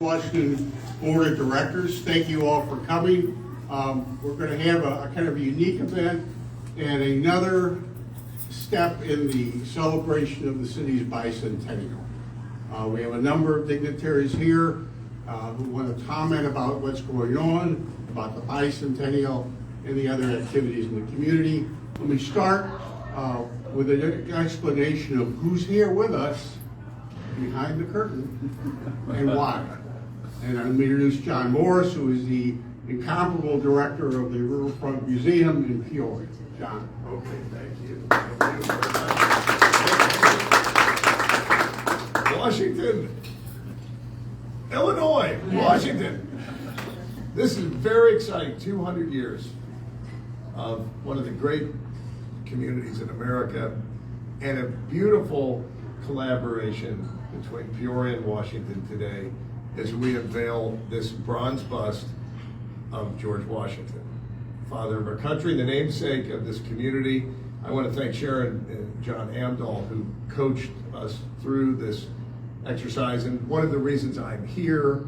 Washington Board of Directors. Thank you all for coming. We're going to have a kind of a unique event and another step in the celebration of the city's bicentennial. We have a number of dignitaries here who want to comment about what's going on, about the bicentennial and the other activities in the community. Let me start with an explanation of who's here with us behind the curtain and why. And I'm going to introduce John Morris, who is the incomparable director of the Riverfront Museum in Peoria. John. Okay, thank you. Washington, Illinois, Washington. This is very exciting, 200 years of one of the great communities in America and a beautiful collaboration between Peoria and Washington today as we unveil this bronze bust of George Washington, father of our country, the namesake of this community. I want to thank Sharon and John Amdahl, who coached us through this exercise. And one of the reasons I'm here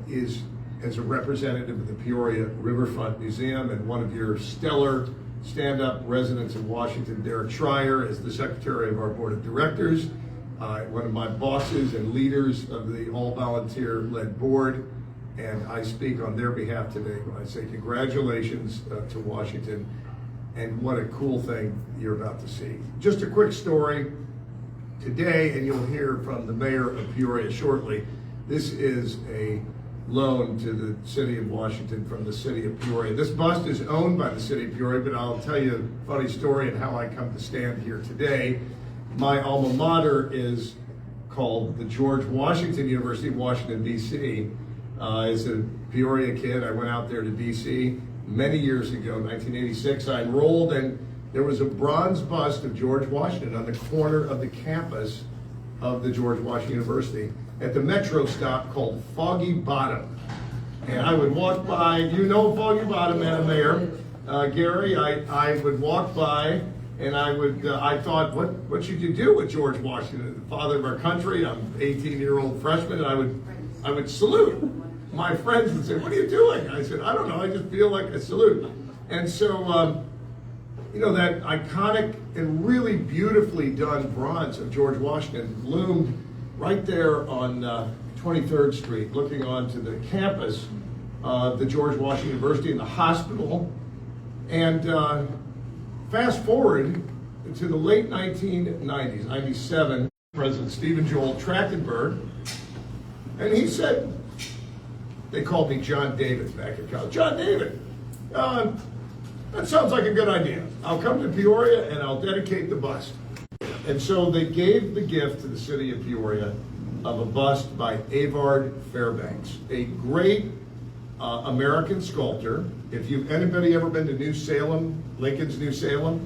is as a representative of the Peoria Riverfront Museum and one of your stellar stand-up residents in Washington, Derek Schreier, as the secretary of our board of directors, one of my bosses and leaders of the all-volunteer-led board, and I speak on their behalf today when I say congratulations to Washington, and what a cool thing you're about to see. Just a quick story today, and you'll hear from the mayor of Peoria shortly. This is a loan to the city of Washington from the city of Peoria. This bust is owned by the city of Peoria, but I'll tell you a funny story and how I come to stand here today. My alma mater is called the George Washington University of Washington, D.C. As a Peoria kid, I went out there to D.C. many years ago, 1986. I enrolled, and there was a bronze bust of George Washington on the corner of the campus of the George Washington University at the metro stop called Foggy Bottom. And I would walk by, you know Foggy Bottom, Madam Mayor, Gary, I would walk by and I thought, what should you do with George Washington, the father of our country? I'm an 18-year-old freshman, and I would salute. My friends would say, what are you doing? I said, I don't know, I just feel like a salute. And so, that iconic and really beautifully done bronze of George Washington loomed right there on 23rd Street, looking onto the campus of the George Washington University and the hospital. And fast forward to the late 1990s, 97, President Stephen Joel Trachtenberg, and he said, they called me John David back at college. John David, that sounds like a good idea. I'll come to Peoria and I'll dedicate the bust. And so they gave the gift to the city of Peoria of a bust by Avard Fairbanks, a great American sculptor. If you've anybody ever been to New Salem, Lincoln's New Salem?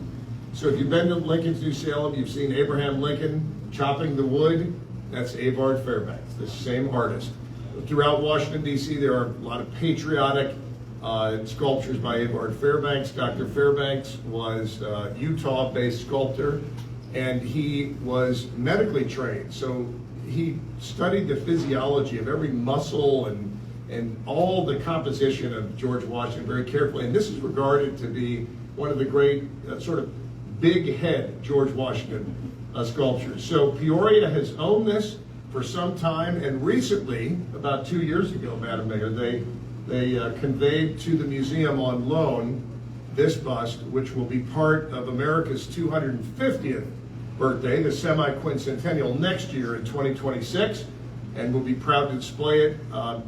So if you've been to Lincoln's New Salem, you've seen Abraham Lincoln chopping the wood. That's Avard Fairbanks, the same artist. Throughout Washington, D.C., there are a lot of patriotic sculptures by Avard Fairbanks. Dr. Fairbanks was a Utah-based sculptor, and he was medically trained. So he studied the physiology of every muscle and all the composition of George Washington very carefully. And this is regarded to be one of the great sort of big head George Washington sculptures. So Peoria has owned this for some time, and recently, about 2 years ago, Madam Mayor, they conveyed to the museum on loan this bust, which will be part of America's 250th birthday, the semi-quincentennial next year in 2026, and we'll be proud to display it on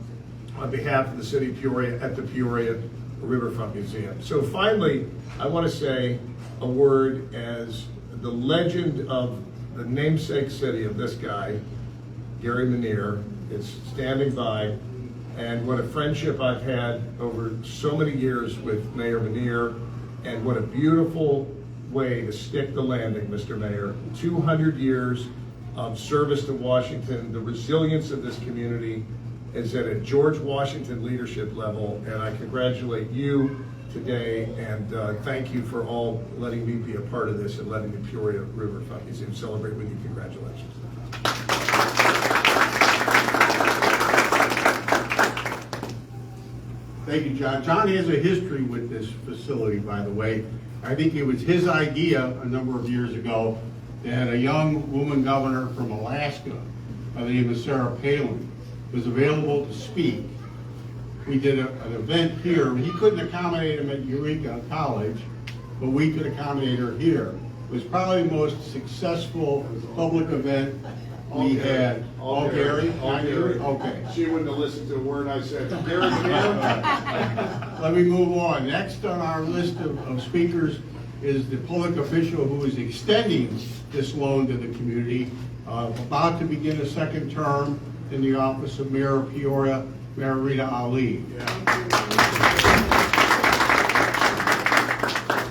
behalf of the city of Peoria at the Peoria Riverfront Museum. So finally, I want to say a word as the legend of the namesake city of this guy, Gary Menier, is standing by, and what a friendship I've had over so many years with Mayor Menier, and what a beautiful way to stick the landing, Mr. Mayor. 200 years of service to Washington, the resilience of this community is at a George Washington leadership level, and I congratulate you today, and thank you for all letting me be a part of this and letting the Peoria Riverfront Museum celebrate with you. Congratulations. Thank you, John. John has a history with this facility, by the way. I think it was his idea a number of years ago that a young woman governor from Alaska by the name of Sarah Palin was available to speak. We did an event here. He couldn't accommodate him at Eureka College, but we could accommodate her here. It was probably the most successful public event we had. All Gary? All Gary. Okay. She wouldn't have listened to a word I said. Gary, Cam? Let me move on. Next on our list of speakers is the public official who is extending this loan to the community, about to begin a second term in the office of Mayor of Peoria, Mayor Rita Ali.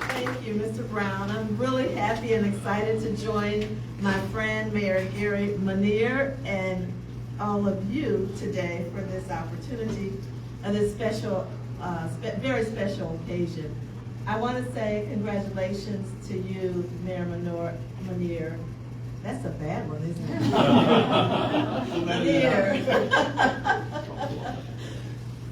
Thank you, Mr. Brown. I'm really happy and excited to join my friend Mayor Gary Manier and all of you today for this opportunity and this special, very special occasion. I want to say congratulations to you, Mayor Manier. That's a bad one, isn't it? Manier.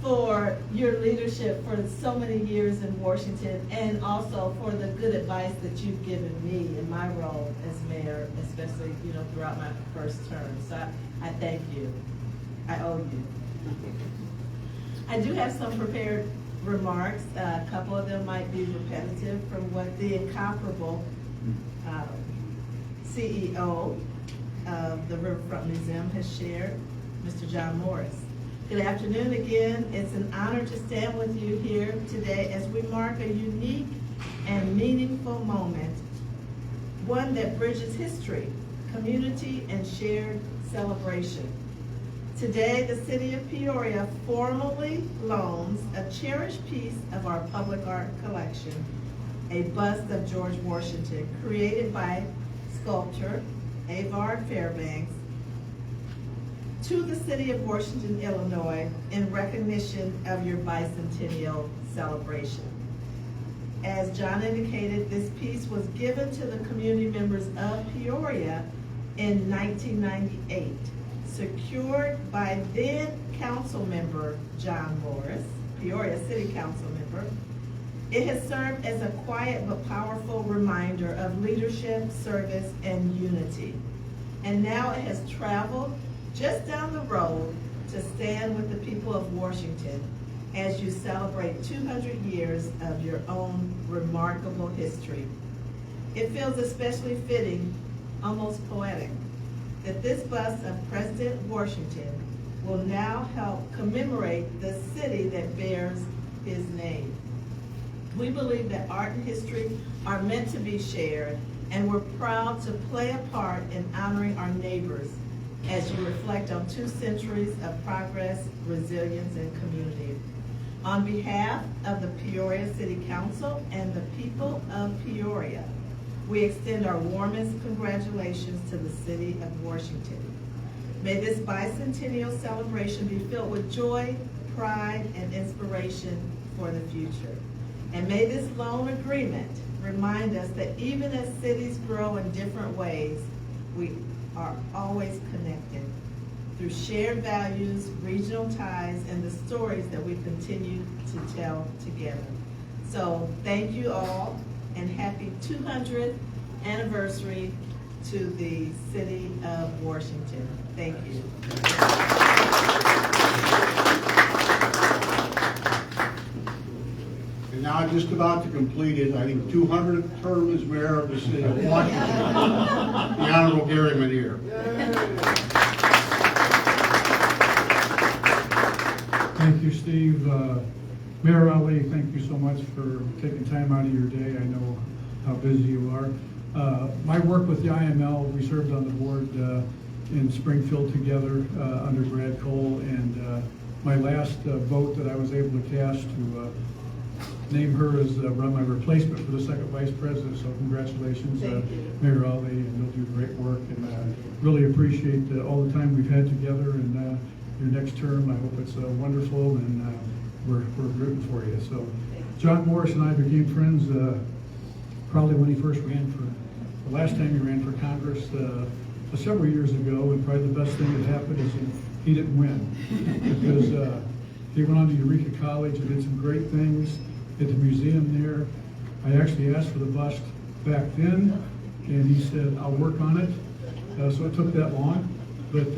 For your leadership for so many years in Washington, and also for the good advice that you've given me in my role as mayor, especially, throughout my first term. So I thank you. I owe you. I do have some prepared remarks. A couple of them might be repetitive from what the incomparable CEO of the Riverfront Museum has shared, Mr. John Morris. Good afternoon again. It's an honor to stand with you here today as we mark a unique and meaningful moment, one that bridges history, community, and shared celebration. Today, the city of Peoria formally loans a cherished piece of our public art collection, a bust of George Washington, created by sculptor Avard Fairbanks, to the city of Washington, Illinois, in recognition of your bicentennial celebration. As John indicated, this piece was given to the community members of Peoria in 1998, secured by then council member John Morris, Peoria City Council member. It has served as a quiet but powerful reminder of leadership, service, and unity. And now it has traveled just down the road to stand with the people of Washington as you celebrate 200 years of your own remarkable history. It feels especially fitting, almost poetic, that this bust of President Washington will now help commemorate the city that bears his name. We believe that art and history are meant to be shared, and we're proud to play a part in honoring our neighbors as you reflect on 2 centuries of progress, resilience, and community. On behalf of the Peoria City Council and the people of Peoria, we extend our warmest congratulations to the city of Washington. May this bicentennial celebration be filled with joy, pride, and inspiration for the future. And may this loan agreement remind us that even as cities grow in different ways, we are always connected through shared values, regional ties, and the stories that we continue to tell together. So thank you all, and happy 200th anniversary to the city of Washington. Thank you. And now just about to complete it, I think 200th term as mayor of the city of Washington, the Honorable Gary Manier. Thank you, Steve. Mayor Ali, thank you so much for taking time out of your day. I know how busy you are. My work with the IML, we served on the board in Springfield together under Brad Cole, and my last vote that I was able to cast to name her as my replacement for the second vice president. So congratulations, Mayor Ali, and you'll do great work, and really appreciate all the time we've had together, and your next term, I hope it's wonderful, and we're rooting for you. So John Morris and I became friends probably when he first ran for, the last time he ran for Congress several years ago, and probably the best thing that happened is he didn't win, because He went on to Eureka College and did some great things at the museum there. I actually asked for the bust back then, and he said, I'll work on it. So it took that long. But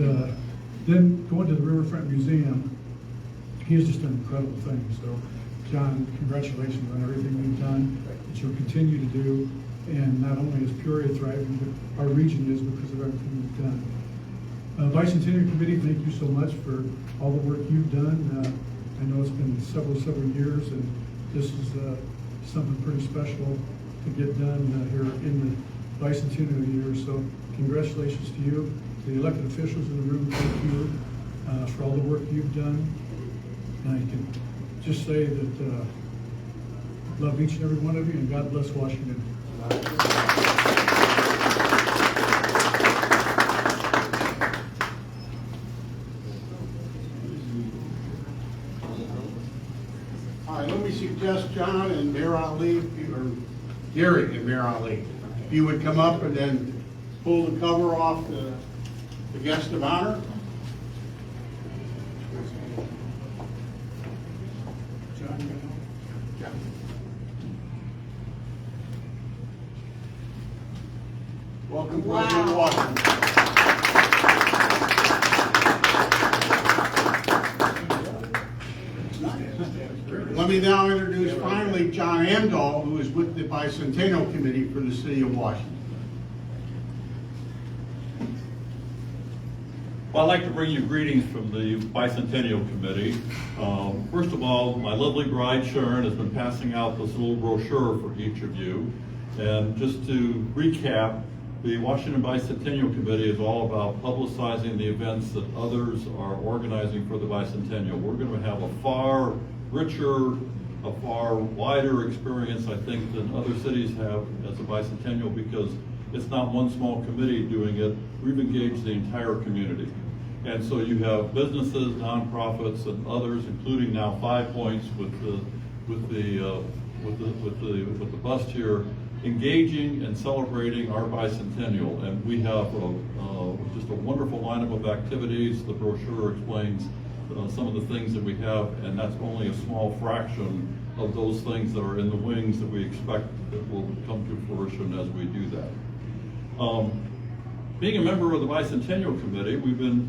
then going to the Riverfront Museum, he has just done incredible things. So, John, congratulations on everything you've done, that you'll continue to do. And not only is Peoria thriving, but our region is because of everything you've done. Bicentennial Committee, thank you so much for all the work you've done. I know it's been several years, and this is something pretty special to get done here in the bicentennial year. So congratulations to you, to the elected officials in the room, thank you for all the work you've done. And I can just say that love each and every one of you, and God bless Washington. All right, let me suggest John and Mayor Ali, or Gary and Mayor Ali, if you would come up and then pull the cover off the guest of honor. John, you can help. Welcome, President Washington. Let me now introduce finally John Amdahl, who is with the Bicentennial Committee for the City of Washington. Well, I'd like to bring you greetings from the Bicentennial Committee. First of all, my lovely bride Sharon has been passing out this little brochure for each of you. And just to recap, the Washington Bicentennial Committee is all about publicizing the events that others are organizing for the Bicentennial. We're going to have a far richer, a far wider experience, I think, than other cities have as a Bicentennial, because it's not one small committee doing it. We've engaged the entire community. And so you have businesses, nonprofits, and others, including now 5 Points with the bust here, engaging and celebrating our bicentennial. And we have just a wonderful lineup of activities. The brochure explains some of the things that we have, and that's only a small fraction of those things that are in the wings that we expect that will come to fruition as we do that. Being a member of the Bicentennial Committee, we've been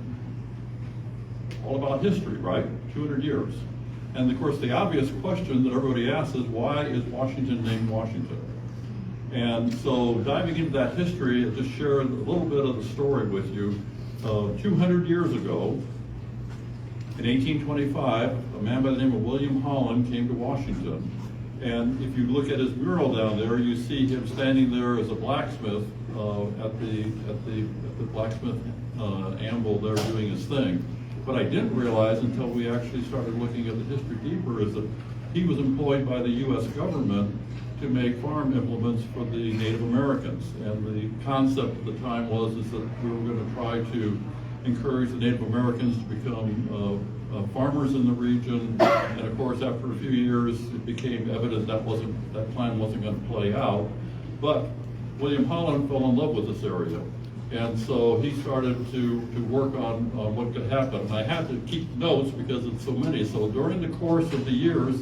all about history, right? 200 years. And of course, the obvious question that everybody asks is, why is Washington named Washington? And so diving into that history, I'll just share a little bit of the story with you. 200 years ago, in 1825, a man by the name of William Holland came to Washington. And if you look at his mural down there, you see him standing there as a blacksmith at the blacksmith anvil there doing his thing. What I didn't realize until we actually started looking at the history deeper is that he was employed by the U.S. government to make farm implements for the Native Americans. And the concept at the time was that we were going to try to encourage the Native Americans to become farmers in the region. And of course, after a few years, it became evident that plan wasn't going to play out. But William Holland fell in love with this area. And so he started to work on what could happen. And I had to keep notes because it's so many. So during the course of the years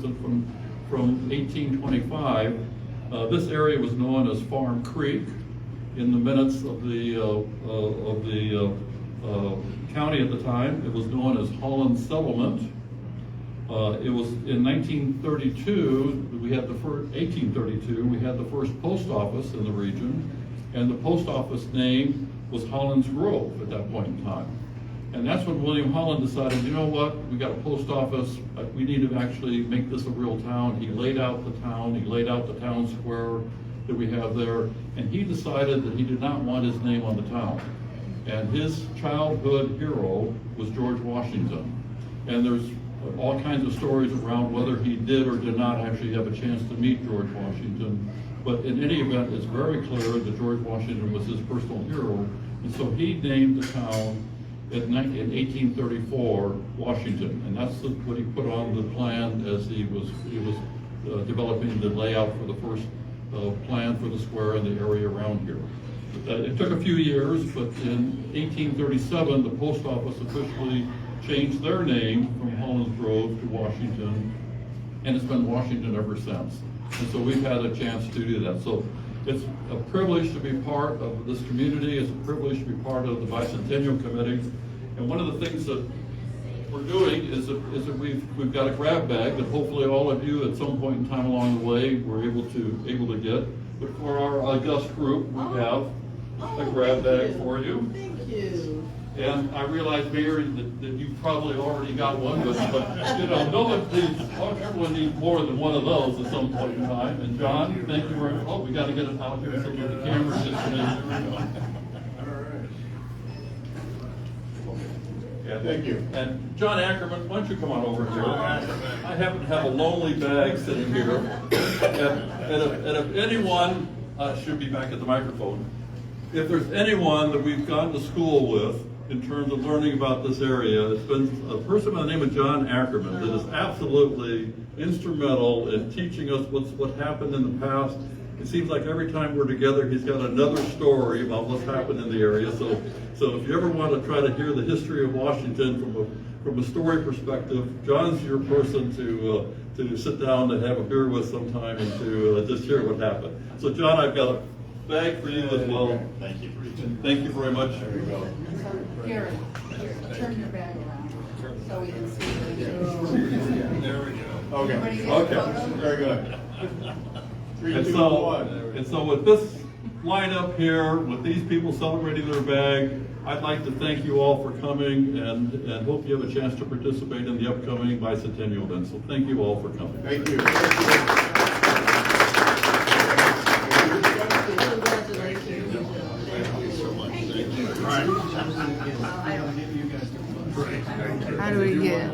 from 1825, this area was known as Farm Creek. In the minutes of the county at the time, it was known as Holland Settlement. It was in 1832, we had the first post office in the region, and the post office name was Holland's Grove at that point in time. And that's when William Holland decided, you know what, we got a post office, we need to actually make this a real town. He laid out the town, he laid out the town square that we have there, and he decided that he did not want his name on the town. And his childhood hero was George Washington. And there's all kinds of stories around whether he did or did not actually have a chance to meet George Washington. But in any event, it's very clear that George Washington was his personal hero. And so he named the town in 1834 Washington. And that's what he put on the plan as he was developing the layout for the first plan for the square and the area around here. It took a few years, but in 1837, the post office officially changed their name from Holland Selinsgrove to Washington, and it's been Washington ever since. And so we've had a chance to do that. So it's a privilege to be part of this community. It's a privilege to be part of the Bicentennial Committee. And one of the things that we're doing is that we've got a grab bag that hopefully all of you at some point in time along the way were able to get. But for our august group, we have a grab bag for you. Thank you. And I realize, Mayor, that you probably already got one, but you know, no one needs, everyone needs more than one of those at some point in time. And John, thank you very much. Oh, we got to get it out here so that the camera system Yeah, thank you. And John Ackerman, why don't you come on over here? I happen to have a lonely bag sitting here. And if anyone, should be back at the microphone, if there's anyone that we've gone to school with in terms of learning about this area, it's been a person by the name of John Ackerman that is absolutely instrumental in teaching us what happened in the past. It seems like every time we're together, he's got another story about what's happened in the area. So if you ever want to try to hear the history of Washington from a story perspective, John's your person to sit down and have a beer with sometime and to just hear what happened. So John, I've got a bag for you as well. Thank you. Thank you very much. There you go. Here, turn your bag around so we can see. There we go. Okay, Everybody get a okay, photo? very good. 3, And 2, so, 1. and so with this lineup here, with these people celebrating their bag, I'd like to thank you all for coming and hope you have a chance to participate in the upcoming bicentennial event. So thank you all for coming. Thank you. How do we get?